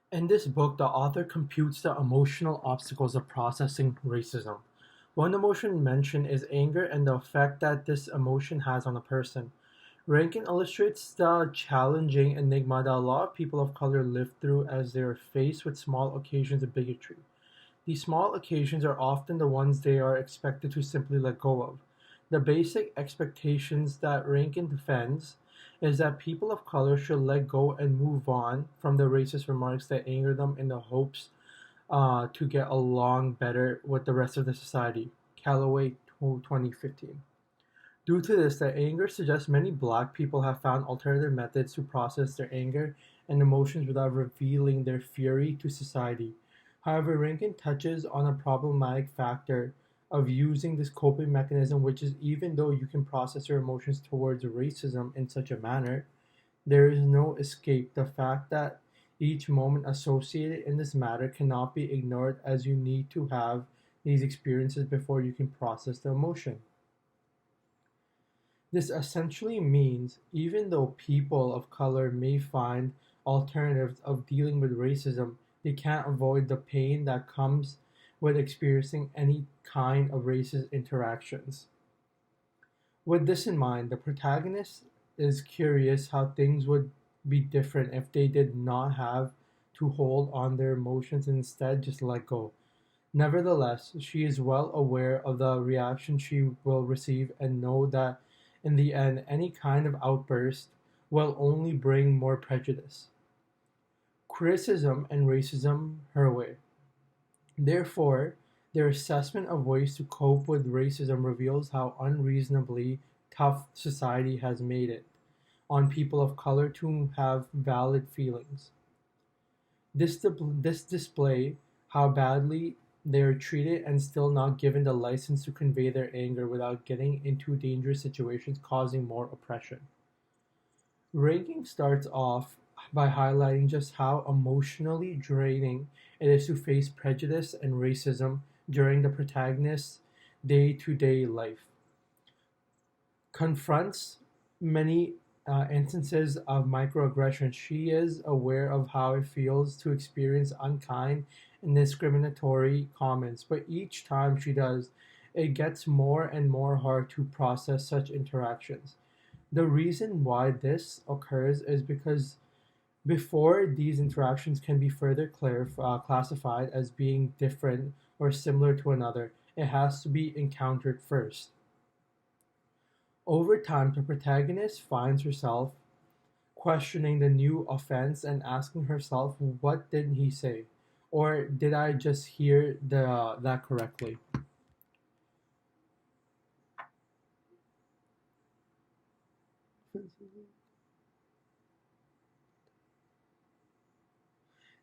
In this book, the author computes the emotional obstacles of processing racism. One emotion mentioned is anger and the effect that this emotion has on a person. Rankin illustrates the challenging enigma that a lot of people of color live through as they are faced with small occasions of bigotry. These small occasions are often the ones they are expected to simply let go of. The basic expectations that Rankin defends is that people of color should let go and move on from the racist remarks that anger them in the hopes to get along better with the rest of the society. Calloway, 2015. Due to this, the anger suggests many black people have found alternative methods to process their anger and emotions without revealing their fury to society. However, Rankin touches on a problematic factor of using this coping mechanism, which is even though you can process your emotions towards racism in such a manner, there is no escape. The fact that each moment associated in this matter cannot be ignored as you need to have these experiences before you can process the emotion. This essentially means even though people of color may find alternatives of dealing with racism, they can't avoid the pain that comes with experiencing any kind of racist interactions. With this in mind, the protagonist is curious how things would be different if they did not have to hold on their emotions and instead just let go. Nevertheless, she is well aware of the reaction she will receive and know that in the end any kind of outburst will only bring more prejudice, criticism, and racism her way. Therefore, their assessment of ways to cope with racism reveals how unreasonably tough society has made it on people of color to have valid feelings. This display how badly they are treated and still not given the license to convey their anger without getting into dangerous situations causing more oppression. Ranking starts off by highlighting just how emotionally draining it is to face prejudice and racism during the protagonist's day-to-day life. Confronts many instances of microaggression. She is aware of how it feels to experience unkind and discriminatory comments, but each time she does, it gets more and more hard to process such interactions. The reason why this occurs is because before these interactions can be further classified as being different or similar to another, it has to be encountered first. Over time, the protagonist finds herself questioning the new offense and asking herself, what did he say? Or did I just hear that correctly?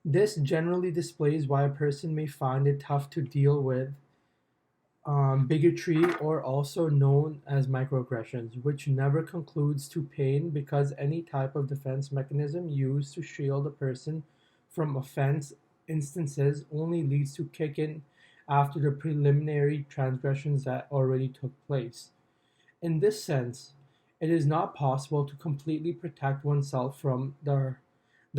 This generally displays why a person may find it tough to deal with bigotry, or also known as microaggressions, which never concludes to pain because any type of defense mechanism used to shield a person from offense instances only leads to kicking after the preliminary transgressions that already took place. In this sense, it is not possible to completely protect oneself from the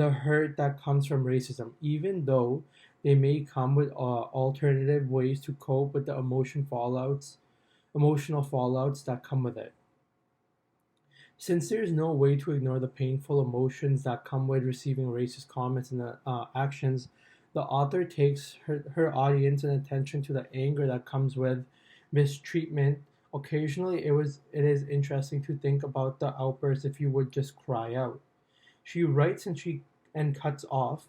hurt that comes from racism, even though they may come with alternative ways to cope with the emotional fallouts that come with it. Since there is no way to ignore the painful emotions that come with receiving racist comments and actions, the author takes her audience and attention to the anger that comes with mistreatment. Occasionally, it is interesting to think about the outburst if you would just cry out. She writes and cuts off.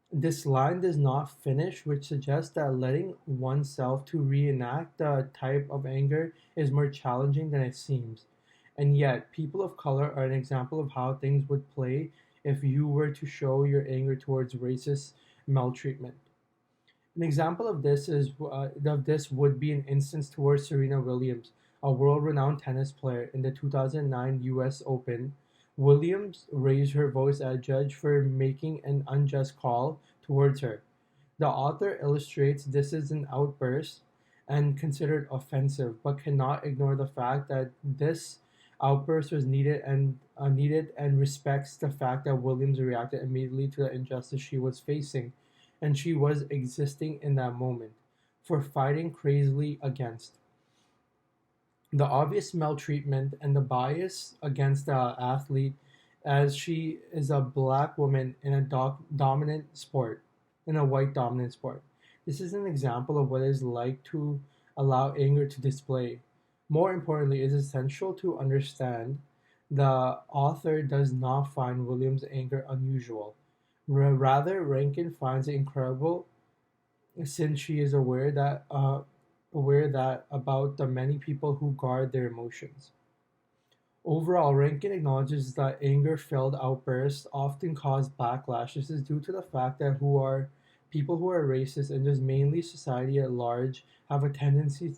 This line does not finish, which suggests that letting oneself to reenact the type of anger is more challenging than it seems. And yet, people of color are an example of how things would play if you were to show your anger towards racist maltreatment. An example of this would be an instance towards Serena Williams, a world-renowned tennis player in the 2009 U.S. Open. Williams raised her voice at a judge for making an unjust call towards her. The author illustrates this as an outburst and considered offensive, but cannot ignore the fact that this outburst was needed and respects the fact that Williams reacted immediately to the injustice she was facing, and she was existing in that moment for fighting crazily against the obvious maltreatment and the bias against the athlete, as she is a black woman in a dominant sport, in a white dominant sport. This is an example of what it is like to allow anger to display. More importantly, it is essential to understand the author does not find Williams' anger unusual. Rather, Rankin finds it incredible since she is aware that about the many people who guard their emotions. Overall, Rankin acknowledges that anger-filled outbursts often cause backlash. This is due to the fact that people who are racist and just mainly society at large have a tendency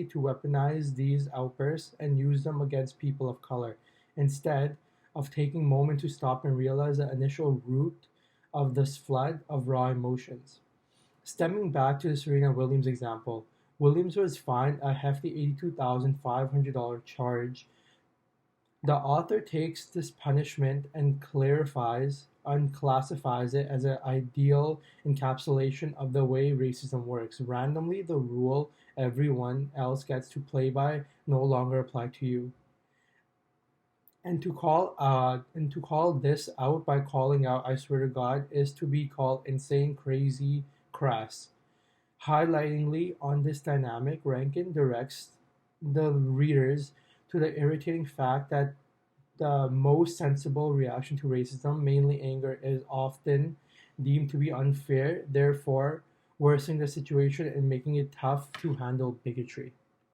to weaponize these outbursts and use them against people of color, instead of taking a moment to stop and realize the initial root of this flood of raw emotions. Stemming back to the Serena Williams example, Williams was fined a hefty $82,500 charge. The author takes this punishment and classifies it as an ideal encapsulation of the way racism works. Randomly, the rule everyone else gets to play by no longer apply to you. And to call this out by calling out "I swear to God" is to be called insane, crazy, crass. Highlightingly on this dynamic, Rankin directs the readers to the irritating fact that the most sensible reaction to racism, mainly anger, is often deemed to be unfair, therefore worsening the situation and making it tough to handle bigotry.